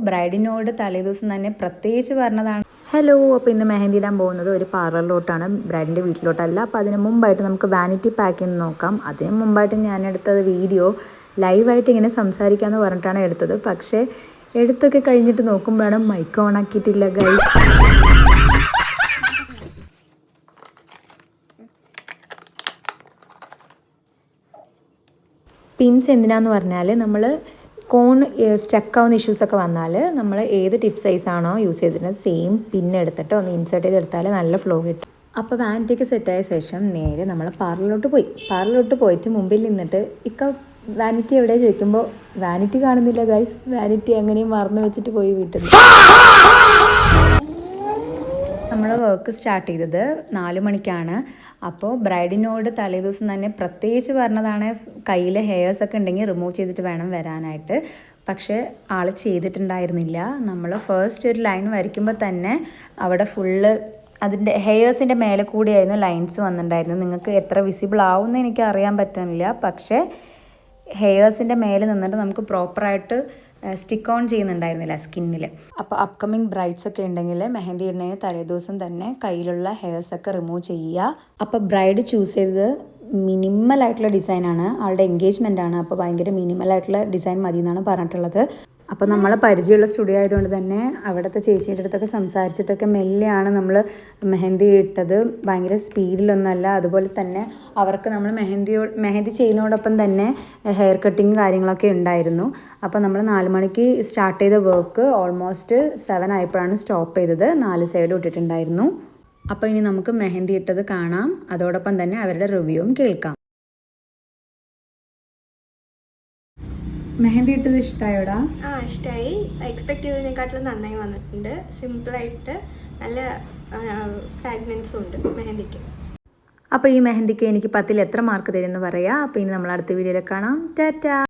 ബ്രൈഡിനോട് തലേദിവസം തന്നെ പ്രത്യേകിച്ച് പറഞ്ഞതാണ്. ഹലോ, അപ്പോൾ ഇന്ന് മെഹന്തി ഇടാൻ പോകുന്നത് ഒരു പാർലറിലോട്ടാണ്, ബ്രൈഡിൻ്റെ വീട്ടിലോട്ടല്ല. അപ്പോൾ അതിന് മുമ്പായിട്ട് നമുക്ക് വാനിറ്റി പാക്കിങ് നോക്കാം. അതിന് മുമ്പായിട്ട് ഞാൻ എടുത്തത് വീഡിയോ ലൈവായിട്ട് ഇങ്ങനെ സംസാരിക്കാമെന്ന് പറഞ്ഞിട്ടാണ് എടുത്തത്. പക്ഷേ എടുത്തൊക്കെ കഴിഞ്ഞിട്ട് നോക്കുമ്പോഴാണ് മൈക്ക് ഓൺ ആക്കിയിട്ടില്ല ഗൈസ്. പിൻസ് എന്തിനാന്ന് പറഞ്ഞാൽ നമ്മൾ കോൺ സ്റ്റക്കാവുന്ന ഇഷ്യൂസൊക്കെ വന്നാൽ നമ്മൾ ഏത് ടിപ്പ് സൈസാണോ യൂസ് ചെയ്തിട്ടുള്ളത് സെയിം പിന്നെടുത്തിട്ട് ഒന്ന് ഇൻസേർട്ട് ചെയ്തെടുത്താൽ നല്ല ഫ്ലോ കിട്ടും. അപ്പോൾ വാനിറ്റിക്ക് സെറ്റായ ശേഷം നേരെ നമ്മൾ പാർലറിലോട്ട് പോയിട്ട് മുമ്പിൽ നിന്നിട്ട് വാനിറ്റി എവിടെ ചോദിക്കുമ്പോൾ വാനിറ്റി കാണുന്നില്ല ഗൈസ്. വാനിറ്റി എങ്ങനെയും മറന്നു വെച്ചിട്ട് പോയി വീട്ടിൽ. നമ്മൾ വർക്ക് സ്റ്റാർട്ട് ചെയ്തത് 4 മണിക്കാണ്. അപ്പോൾ ബ്രൈഡിനോട് തലേദിവസം തന്നെ പ്രത്യേകിച്ച് പറഞ്ഞതാണ് കയ്യിലെ ഹെയർസൊക്കെ ഉണ്ടെങ്കിൽ റിമൂവ് ചെയ്തിട്ട് വേണം വരാനായിട്ട്. പക്ഷേ ആൾ ചെയ്തിട്ടുണ്ടായിരുന്നില്ല. നമ്മൾ ഫസ്റ്റ് ഒരു ലൈൻ വരയ്ക്കുമ്പോൾ തന്നെ അവിടെ ഫുള്ള് അതിൻ്റെ ഹെയർസിൻ്റെ മേലെ കൂടിയായിരുന്നു ലൈൻസ് വന്നിട്ടുണ്ടായിരുന്നു. നിങ്ങൾക്ക് എത്ര വിസിബിൾ ആവുമെന്ന് എനിക്ക് അറിയാൻ പറ്റുന്നില്ല. പക്ഷേ ഹെയർസിൻ്റെ മേലെ നിന്നിട്ട് നമുക്ക് പ്രോപ്പറായിട്ട് സ്റ്റിക്ക് ഓൺ ചെയ്യുന്നുണ്ടായിരുന്നില്ല സ്കിന്നിൽ. അപ്പോൾ അപ്കമിങ് ബ്രൈഡ്സ് ഒക്കെ ഉണ്ടെങ്കിൽ മെഹന്തി ഇടുന്നതിന് തലേദിവസം തന്നെ കയ്യിലുള്ള ഹെയർസൊക്കെ റിമൂവ് ചെയ്യുക. അപ്പോൾ ബ്രൈഡ് ചൂസ് ചെയ്തത് മിനിമലായിട്ടുള്ള ഡിസൈനാണ്. ആളുടെ എൻഗേജ്മെൻ്റ് ആണ്. അപ്പോൾ ഭയങ്കര മിനിമലായിട്ടുള്ള ഡിസൈൻ മതി എന്നാണ് പറഞ്ഞിട്ടുള്ളത്. അപ്പോൾ നമ്മൾ പരിചയമുള്ള സ്റ്റുഡിയോ ആയതുകൊണ്ട് തന്നെ അവിടുത്തെ ചേച്ചിയുടെ അടുത്തൊക്കെ സംസാരിച്ചിട്ടൊക്കെ മെല്ലെയാണ് നമ്മൾ മെഹന്തി ഇട്ടത്. ഭയങ്കര സ്പീഡിലൊന്നുമല്ല. അതുപോലെ തന്നെ അവർക്ക് നമ്മൾ മെഹന്തി ചെയ്യുന്നതോടൊപ്പം തന്നെ ഹെയർ കട്ടിങ് കാര്യങ്ങളൊക്കെ ഉണ്ടായിരുന്നു. അപ്പോൾ നമ്മൾ 4 മണിക്ക് സ്റ്റാർട്ട് ചെയ്ത വർക്ക് ഓൾമോസ്റ്റ് 7 ആയപ്പോഴാണ് സ്റ്റോപ്പ് ചെയ്തത്. 4 സൈഡ് ഇട്ടിട്ടുണ്ടായിരുന്നു. അപ്പോൾ ഇനി നമുക്ക് മെഹന്തി ഇട്ടത് കാണാം. അതോടൊപ്പം തന്നെ അവരുടെ റിവ്യൂവും കേൾക്കാം. മെഹന്തി ഇട്ടത് ഇഷ്ടമായോടാ? ഇഷ്ടമായി. എക്സ്പെക്ട് ചെയ്തതിനെക്കാട്ടിലും നന്നായി വന്നിട്ടുണ്ട്. സിമ്പിളായിട്ട് നല്ല ഫ്രാഗ്രൻസും ഉണ്ട് മെഹന്തിക്ക്. അപ്പോൾ ഈ മെഹന്തിക്ക് എനിക്ക് 10ൽ എത്ര മാർക്ക് തരുമെന്ന് പറയാം. അപ്പോൾ ഇനി നമ്മൾ അടുത്ത വീഡിയോയിൽ കാണാം. ടാറ്റാ.